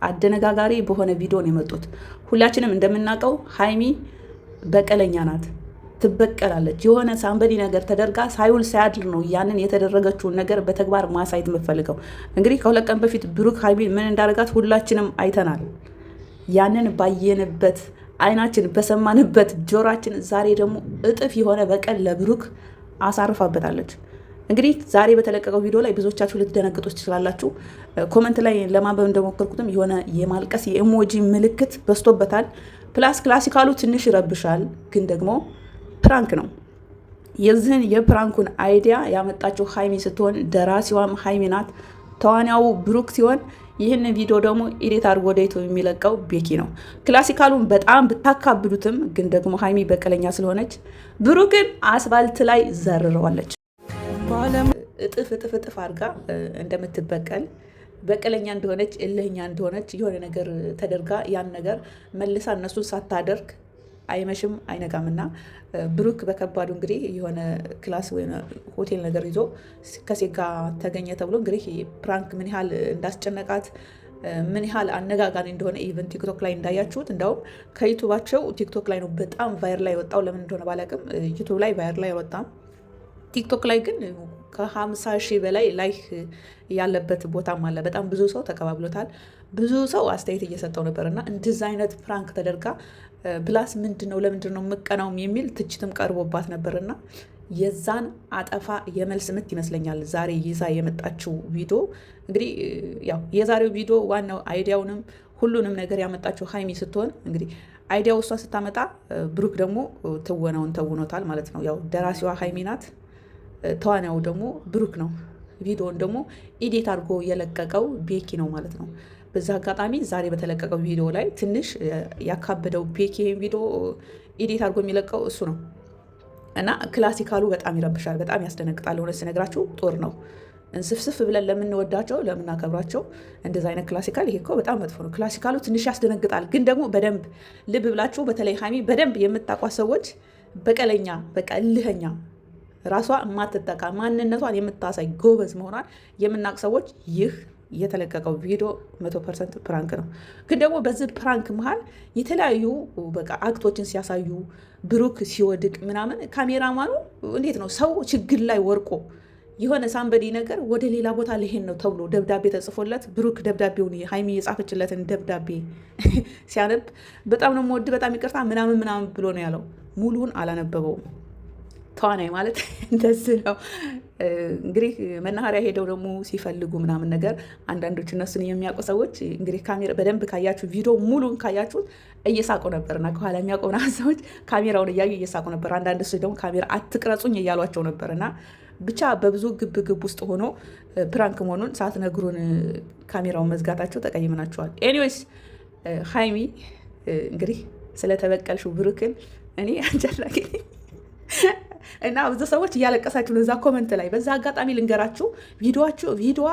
አደነጋጋሪ በሆነ ቪዲዮ ነው የመጡት። ሁላችንም እንደምናውቀው ሀይሚ በቀለኛ ናት፣ ትበቀላለች። የሆነ ሳንበዲ ነገር ተደርጋ ሳይውል ሳያድር ነው ያንን የተደረገችውን ነገር በተግባር ማሳየት የምፈልገው። እንግዲህ ከ2 ቀን በፊት ብሩክ ሀይሚ ምን እንዳደረጋት ሁላችንም አይተናል። ያንን ባየንበት አይናችን በሰማንበት ጆሯችን ዛሬ ደግሞ እጥፍ የሆነ በቀል ለብሩክ አሳርፋበታለች። እንግዲህ ዛሬ በተለቀቀው ቪዲዮ ላይ ብዙዎቻችሁ ልትደነግጡ ትችላላችሁ። ኮመንት ላይ ለማንበብ እንደሞከርኩትም የሆነ የማልቀስ የኢሞጂ ምልክት በዝቶበታል። ፕላስ ክላሲካሉ ትንሽ ይረብሻል፣ ግን ደግሞ ፕራንክ ነው። የዚህን የፕራንኩን አይዲያ ያመጣችው ሀይሚ ስትሆን ደራሲዋም ሀይሚ ናት። ተዋናዩ ብሩክ ሲሆን ይህን ቪዲዮ ደግሞ ኤዲት አድርጎ ወደ ዩቲዩብ የሚለቀው ቤኪ ነው። ክላሲካሉን በጣም ብታካብዱትም ግን ደግሞ ሀይሚ በቀለኛ ስለሆነች ብሩክን አስፋልት ላይ ዘርረዋለች። እጥፍ አድርጋ እንደምትበቀል በቀለኛ እንደሆነች እልህኛ እንደሆነች የሆነ ነገር ተደርጋ ያን ነገር መልሳ እነሱን ሳታደርግ አይመሽም አይነጋምና ብሩክ በከባዱ እንግዲህ የሆነ ክላስ ወይ ሆቴል ነገር ይዞ ከሴት ጋር ተገኘ ተብሎ እንግዲህ ፕራንክ ምን ያህል እንዳስጨነቃት ምን ያህል አነጋጋሪ እንደሆነ ኢቨን ቲክቶክ ላይ እንዳያችሁት፣ እንዳውም ከዩቱባቸው ቲክቶክ ላይ ነው በጣም ቫይር ላይ ወጣው። ለምን እንደሆነ ባላቅም ዩቱብ ላይ ቫይር ላይ ወጣም፣ ቲክቶክ ላይ ግን ከ50 ሺህ በላይ ላይክ ያለበት ቦታም አለ። በጣም ብዙ ሰው ተቀባብሎታል። ብዙ ሰው አስተያየት እየሰጠው ነበር እና እንደዚህ አይነት ፕራንክ ተደርጋ ብላስ ምንድነው ለምንድነው መቀናውም የሚል ትችትም ቀርቦባት ነበርና የዛን አጠፋ የመልስ ምት ይመስለኛል ዛሬ ይዛ የመጣችው ቪዲዮ። እንግዲህ ያው የዛሬው ቪዲዮ ዋናው አይዲያውንም ሁሉንም ነገር ያመጣችው ሀይሚ ስትሆን እንግዲህ አይዲያው እሷ ስታመጣ ብሩክ ደግሞ ትወናውን ተውኖታል ማለት ነው። ያው ደራሲዋ ሀይሚ ናት፣ ተዋናዩ ደግሞ ብሩክ ነው። ቪዲዮውን ደግሞ ኢዲት አድርጎ የለቀቀው ቤኪ ነው ማለት ነው። በዛ አጋጣሚ ዛሬ በተለቀቀው ቪዲዮ ላይ ትንሽ ያካበደው ቤኪ ቪዲዮ ኢዲት አድርጎ የሚለቀው እሱ ነው እና ክላሲካሉ በጣም ይረብሻል፣ በጣም ያስደነግጣል። ሆነ ስነግራችሁ ጦር ነው። እንስፍስፍ ብለን ለምንወዳቸው ለምናከብራቸው እንደዚ አይነት ክላሲካል ይሄ እኮ በጣም መጥፎ ነው። ክላሲካሉ ትንሽ ያስደነግጣል፣ ግን ደግሞ በደንብ ልብ ብላችሁ በተለይ ሀይሚ በደንብ የምታውቋት ሰዎች በቀለኛ በቃ እልህኛ ራሷ የማትጠቃ ማንነቷን የምታሳይ ጎበዝ መሆኗን የምናውቅ ሰዎች ይህ የተለቀቀው ቪዲዮ 100% ፕራንክ ነው። ግን ደግሞ በዚህ ፕራንክ መሀል የተለያዩ በቃ አክቶችን ሲያሳዩ ብሩክ ሲወድቅ ምናምን ካሜራማኑ እንዴት ነው ሰው ችግር ላይ ወርቆ የሆነ ሳንበዲ ነገር ወደ ሌላ ቦታ ልሄድ ነው ተብሎ ደብዳቤ ተጽፎለት ብሩክ ደብዳቤውን ሀይሚ የጻፈችለትን ደብዳቤ ሲያነብ በጣም ነው የምወድ በጣም ይቅርታ ምናምን ብሎ ነው ያለው። ሙሉውን አላነበበውም። ተዋናይ ማለት እንደዚህ ነው። እንግዲህ መናኸሪያ ሄደው ደግሞ ሲፈልጉ ምናምን ነገር አንዳንዶች እነሱን የሚያውቁ ሰዎች እንግዲህ ካሜራ በደንብ ካያችሁ ቪዲዮ ሙሉን ካያችሁት እየሳቁ ነበርና ከኋላ የሚያውቁ ሰዎች ካሜራውን እያዩ እየሳቁ ነበር። አንዳንድ ሰዎች ደግሞ ካሜራ አትቅረጹኝ እያሏቸው ነበርና ብቻ በብዙ ግብ ውስጥ ሆኖ ፕራንክ መሆኑን ሳትነግሩን ካሜራውን መዝጋታቸው ተቀይመናቸዋል። ኤኒዌይስ ሀይሚ እንግዲህ ስለተበቀልሽው ብሩክን እኔ አንጀላጊ እና ብዙ ሰዎች እያለቀሳችሁ ነው እዛ ኮመንት ላይ። በዛ አጋጣሚ ልንገራችሁ ቪዲዮዋ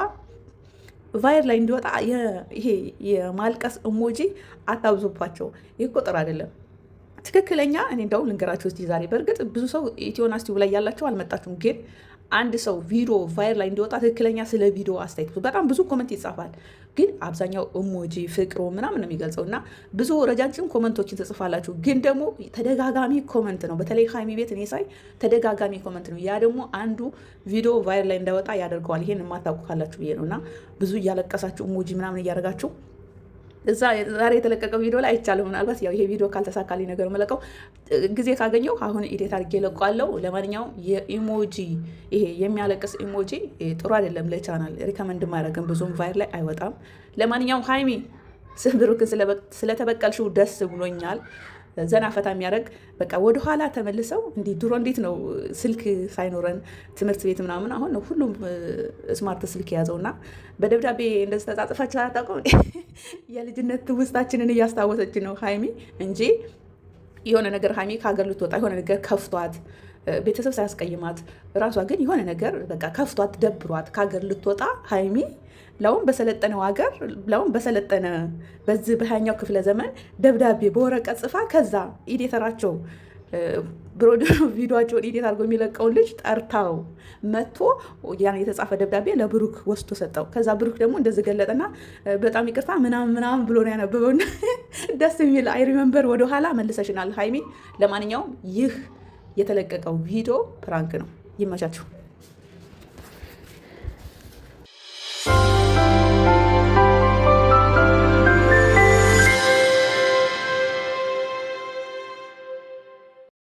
ቫይር ላይ እንዲወጣ ይሄ የማልቀስ ኢሞጂ አታብዙባቸው። ይህ ቁጥር አይደለም ትክክለኛ። እኔ እንደውም ልንገራችሁ እስቲ ዛሬ በእርግጥ ብዙ ሰው ኢትዮናስ ቲዩብ ላይ ያላቸው አልመጣችሁም፣ ግን አንድ ሰው ቪዲዮ ቫይር ላይ እንዲወጣ ትክክለኛ ስለ ቪዲዮ አስተያየት በጣም ብዙ ኮመንት ይጻፋል፣ ግን አብዛኛው ኢሞጂ ፍቅሩ ምናምን ነው የሚገልጸው እና ብዙ ረጃጅም ኮመንቶችን ትጽፋላችሁ፣ ግን ደግሞ ተደጋጋሚ ኮመንት ነው። በተለይ ሀይሚ ቤት እኔ ሳይ ተደጋጋሚ ኮመንት ነው። ያ ደግሞ አንዱ ቪዲዮ ቫይር ላይ እንዳይወጣ ያደርገዋል። ይሄን የማታውቁ ካላችሁ ብዬ ነው እና ብዙ እያለቀሳችሁ ኢሞጂ ምናምን እያደረጋችሁ እዛ ዛሬ የተለቀቀው ቪዲዮ ላይ አይቻለሁ። ምናልባት ያው ይሄ ቪዲዮ ካልተሳካልኝ ነገር መለቀው ጊዜ ካገኘው አሁን ኢዴት አድርጌ ለቀዋለሁ። ለማንኛውም የኢሞጂ ይሄ የሚያለቅስ ኢሞጂ ጥሩ አይደለም፣ ለቻናል ሪከመንድ ማድረግም ብዙም ቫይር ላይ አይወጣም። ለማንኛውም ሀይሚ ብሩክን ስለተበቀልሽው ደስ ብሎኛል። ዘና ፈታ የሚያደርግ በቃ ወደኋላ ተመልሰው እንዲህ ድሮ እንዴት ነው ስልክ ሳይኖረን ትምህርት ቤት ምናምን፣ አሁን ነው ሁሉም ስማርት ስልክ የያዘውና በደብዳቤ እንደዚህ ተጻጽፋችሁ አታውቁም? የልጅነት ትውስታችንን እያስታወሰች ነው ሀይሚ እንጂ የሆነ ነገር ሀይሚ ከሀገር ልትወጣ የሆነ ነገር ከፍቷት ቤተሰብ ሳያስቀይማት ራሷ ግን የሆነ ነገር በቃ ከፍቷት ደብሯት ከሀገር ልትወጣ ሀይሚ ለውን በሰለጠነው ሀገር ለውን በሰለጠነ በዚህ በሃያኛው ክፍለ ዘመን ደብዳቤ በወረቀት ጽፋ ከዛ ኢዴተራቸው ብሮድ ቪዲዮቸውን ኢዲት አድርጎ የሚለቀውን ልጅ ጠርታው መጥቶ ያን የተጻፈ ደብዳቤ ለብሩክ ወስዶ ሰጠው። ከዛ ብሩክ ደግሞ እንደዚህ ገለጠና በጣም ይቅርታ ምናምን ብሎ ነው ያነበበውና ደስ የሚል አይ ሪመምበር ወደኋላ መልሰሽናል ሀይሚ። ለማንኛውም ይህ የተለቀቀው ቪዲዮ ፕራንክ ነው። ይመቻችሁ።